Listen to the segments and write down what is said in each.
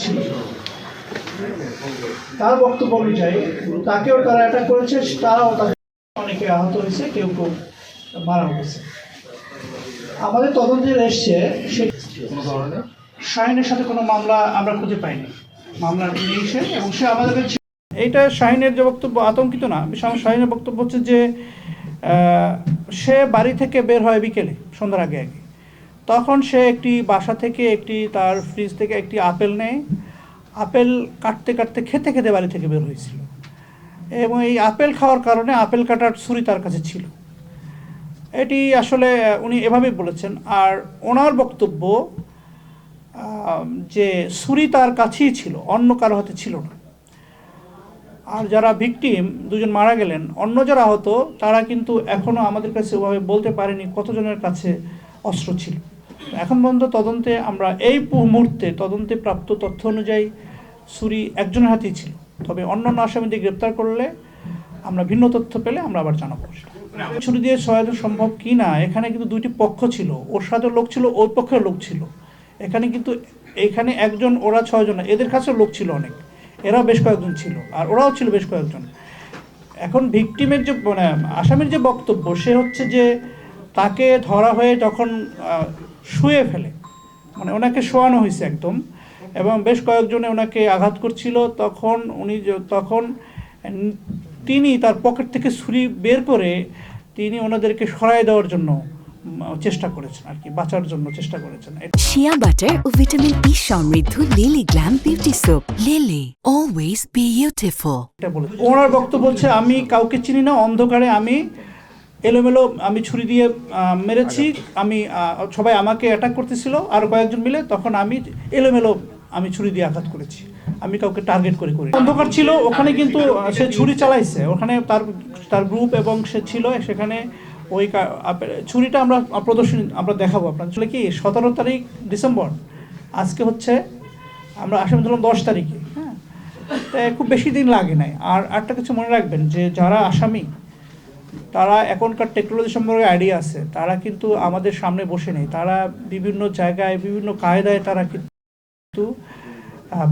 ছিল। তার বক্তব্য অনুযায়ী তাকেও তারা অ্যাটাক করেছে, তারাও অনেকে আহত হয়েছে, কেউ কেউ মারা গেছে। আমাদের তদন্তে এসছে সে শাহিনের সাথে কোনো মামলা আমরা খুঁজে পাইনি, মামলা নেই সে, এবং সে আমাদের এইটা শাহিনের যে বক্তব্য আতঙ্কিত না, শাহিনের বক্তব্য হচ্ছে যে সে বাড়ি থেকে বের হয় বিকেলে সন্ধ্যার আগে আগে, তখন সে একটি বাসা থেকে তার ফ্রিজ থেকে একটি আপেল নেয়, আপেল কাটতে কাটতে খেতে খেতে বাড়ি থেকে বের হয়েছিল, এবং এই আপেল খাওয়ার কারণে আপেল কাটার ছুরি তার কাছে ছিল। এটি আসলে উনি এভাবেই বলেছেন। আর ওনার বক্তব্য যে ছুরি তার কাছেই ছিল, অন্য কারো হাতে ছিল না। আর যারা ভিকটিম দুজন মারা গেলেন, অন্য যারা আহত তারা কিন্তু এখনও আমাদের কাছে ওভাবে বলতে পারেনি কতজনের কাছে অস্ত্র ছিল। এখন পর্যন্ত তদন্তে আমরা এই মুহূর্তে তদন্তে প্রাপ্ত তথ্য অনুযায়ী ছুরি একজনের হাতেই ছিল, তবে অন্যান্য আসামিদের গ্রেপ্তার করলে আমরা ভিন্ন তথ্য পেলে আমরা আবার জানাবো। ছুরি দিয়ে সহায়তা সম্ভব কি না, এখানে কিন্তু দুইটি পক্ষ ছিল, ওর সাথে লোক ছিল, ওই পক্ষের লোক ছিল। এখানে একজন, ওরা 6 জন, এদের কাছেও লোক ছিল অনেক, এরাও বেশ কয়েকজন ছিল, আর ওরাও ছিল বেশ কয়েকজন। এখন ভিকটিমের যে আসামির যে বক্তব্য, সে হচ্ছে যে তাকে ধরা হয়ে যখন শুয়ে ফেলে, ওনাকে শোয়ানো হয়েছে একদম, এবং বেশ কয়েকজনে ওনাকে আঘাত করছিল, তখন তিনি তার পকেট থেকে ছুরি বের করে তিনি ওনাদেরকে সরাই দেওয়ার জন্য চেষ্টা করেছেন, আর কি বাঁচার জন্য চেষ্টা করেছেন। শিয়া বাটার ও ভিটামিন ই সমৃদ্ধ lily glam beauty soap, lily always beautiful. এটা বলে ওনার বক্তব্য হচ্ছে, আমি কাউকে চিনি না, অন্ধকারে আমি এলোমেলো আমি ছুরি দিয়ে মেরেছি, সবাই আমাকে অ্যাটাক করতেছিল আর কয়েকজন মিলে, তখন আমি এলোমেলো ছুরি দিয়ে আঘাত করেছি, আমি কাউকে টার্গেট করে করি। অন্ধকার ছিল ওখানে, কিন্তু সে ছুরি চালাইছে ওখানে, তার গ্রুপ এবং সে ছিল সেখানে। ওই ছুরিটা আমরা দেখাবো আপনার। আসলে কি 17 তারিখ ডিসেম্বর, আজকে হচ্ছে আমরা আসামি ধরলাম 10 তারিখে, হ্যাঁ, তাই খুব বেশি দিন লাগে নাই। আর একটা কিছু মনে রাখবেন যে যারা আসামি, তারা এখনকার টেকনোলজি সম্পর্কে আইডিয়া আছে, তারা কিন্তু আমাদের সামনে বসে নেই, তারা বিভিন্ন জায়গায় বিভিন্ন কায়দায় তারা কিন্তু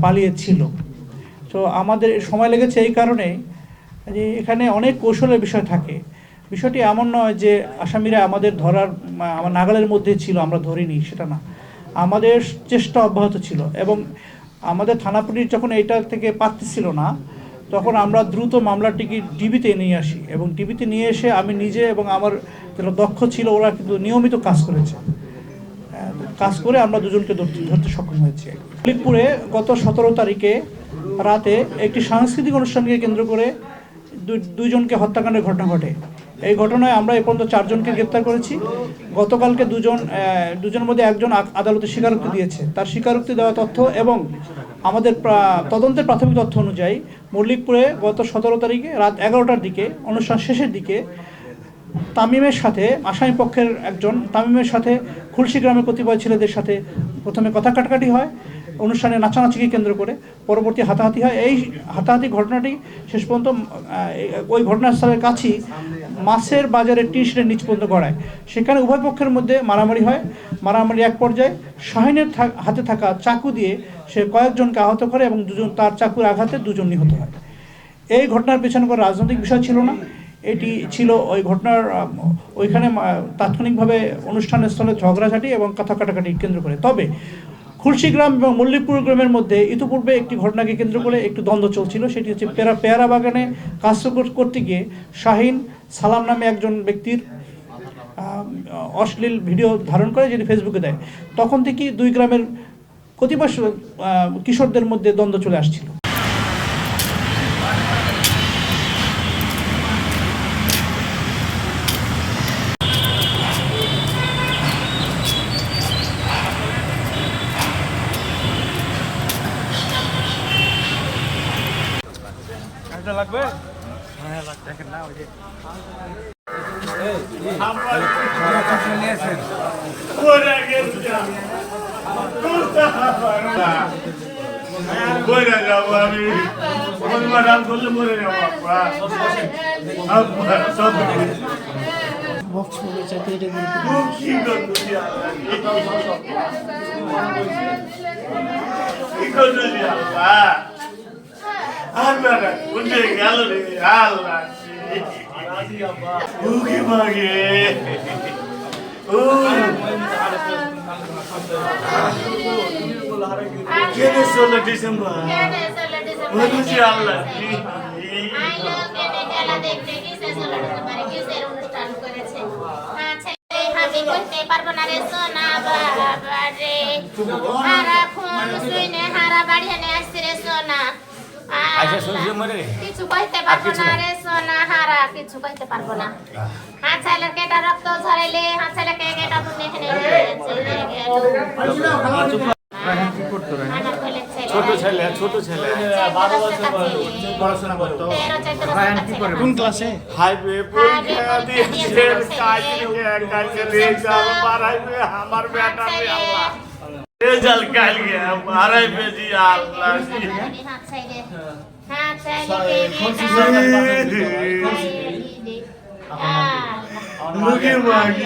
পালিয়েছিল। তো আমাদের সময় লেগেছে এই কারণে যে এখানে অনেক কৌশলের বিষয় থাকে। বিষয়টি এমন নয় যে আসামিরা আমাদের আমার নাগালের মধ্যে ছিল, আমরা ধরিনি, সেটা না, আমাদের চেষ্টা অব্যাহত ছিল। এবং আমাদের থানা পুলিশ যখন এইটা থেকে পারতেছিল না, তখন আমরা দ্রুত মামলাটিকে ডিবিতে নিয়ে আসি, এবং ডিবিতে নিয়ে এসে আমি নিজে এবং আমার যারা দক্ষ ছিল ওরা কিন্তু নিয়মিত কাজ করে আমরা দুজনকে ধরতে সক্ষম হয়েছি। মল্লিকপুরে গত 17 তারিখে রাতে একটি সাংস্কৃতিক অনুষ্ঠানকে কেন্দ্র করে দুইজনকে হত্যাকাণ্ডের ঘটনা ঘটে। এই ঘটনায় আমরা এ পর্যন্ত 4 জনকে গ্রেপ্তার করেছি। গতকালকে দুজনের মধ্যে একজন আদালতে স্বীকারোক্তি দিয়েছে। তার স্বীকারোক্তি দেওয়া তথ্য এবং আমাদের তদন্তের প্রাথমিক তথ্য অনুযায়ী মল্লিকপুরে গত 17 তারিখে রাত 11টার দিকে, অনুষ্ঠান শেষের দিকে, তামিমের সাথে, আসামি পক্ষের একজন তামিমের সাথে খুলশি গ্রামের কতিপয় ছেলেদের সাথে প্রথমে কথা কাটাকাটি হয়, অনুষ্ঠানে নাচানাচিকে কেন্দ্র করে পরবর্তী হাতাহাতি হয়। এই হাতাহাতি ঘটনাটি শেষ পর্যন্ত ওই ঘটনাস্থলের কাছেই মাছের বাজারের টি শেডের নিচ পর্যন্ত গড়ায়। সেখানে উভয় পক্ষের মধ্যে মারামারি হয়। মারামারি এক পর্যায়ে শাহিনের হাতে থাকা চাকু দিয়ে সে কয়েকজনকে আহত করে, এবং তার চাকুর আঘাতে 2 জন নিহত হয়। এই ঘটনার পেছনে কোনো রাজনৈতিক বিষয় ছিল না, এটি ছিল ওই ঘটনার ওইখানে তাৎক্ষণিকভাবে অনুষ্ঠানের স্থলে ঝগড়াঝাটি এবং কথা কাটাকাটি কেন্দ্র করে। তবে খুলশি গ্রাম এবং মল্লিকপুর গ্রামের মধ্যে ইতিপূর্বে একটি ঘটনাকে কেন্দ্র করে একটু দ্বন্দ্ব চলছিল। সেটি হচ্ছে পেয়ারা বাগানে কাজ করতে গিয়ে শাহিন সালাম নামে একজন ব্যক্তির অশ্লীল ভিডিও ধারণ করে, যেটি ফেসবুকে দেয়। তখন থেকেই 2 গ্রামের কতিপয় কিশোরদের মধ্যে দ্বন্দ্ব চলে আসছিল। লাগবে, হ্যাঁ লাগবে, দেখেন না ওই যে বক্স কি করলি আল্লাহ আর বেটা উঠে গেল রে আল্লাহ উকি মাগে ও কেনে 16 ডিসেম্বর বুঝি আল্লাহ দেখতে কিসে 16 ডিসেম্বরে কিসের অনুষ্ঠান করেছে হ্যাঁ ছেলে আমি বলতে পারবো না রে সোনা বাবা রে হারা ফোন শুনে হারা বাড়ি এনে আসছে রে সোনা আচ্ছা শুনছি মরে কিছু কইতে পারবো না রে সোনা হারা কিছু কইতে পারবো না হ্যাঁ ছেলের কেটা রক্ত ঝরাইলে হ্যাঁ ছেলেকে কেটা মনে এখানে ছোট ছেলে পড়াশোনা করতো কোন ক্লাসে হাইওয়ে পরীক্ষা দিয়েছে কালকে রেজাল্ট বাড়াইবে আমার বেটা রে আল্লাহ রেজাল্ট কালকে বাড়াইবে জি আল্লাহ মুখে মাগি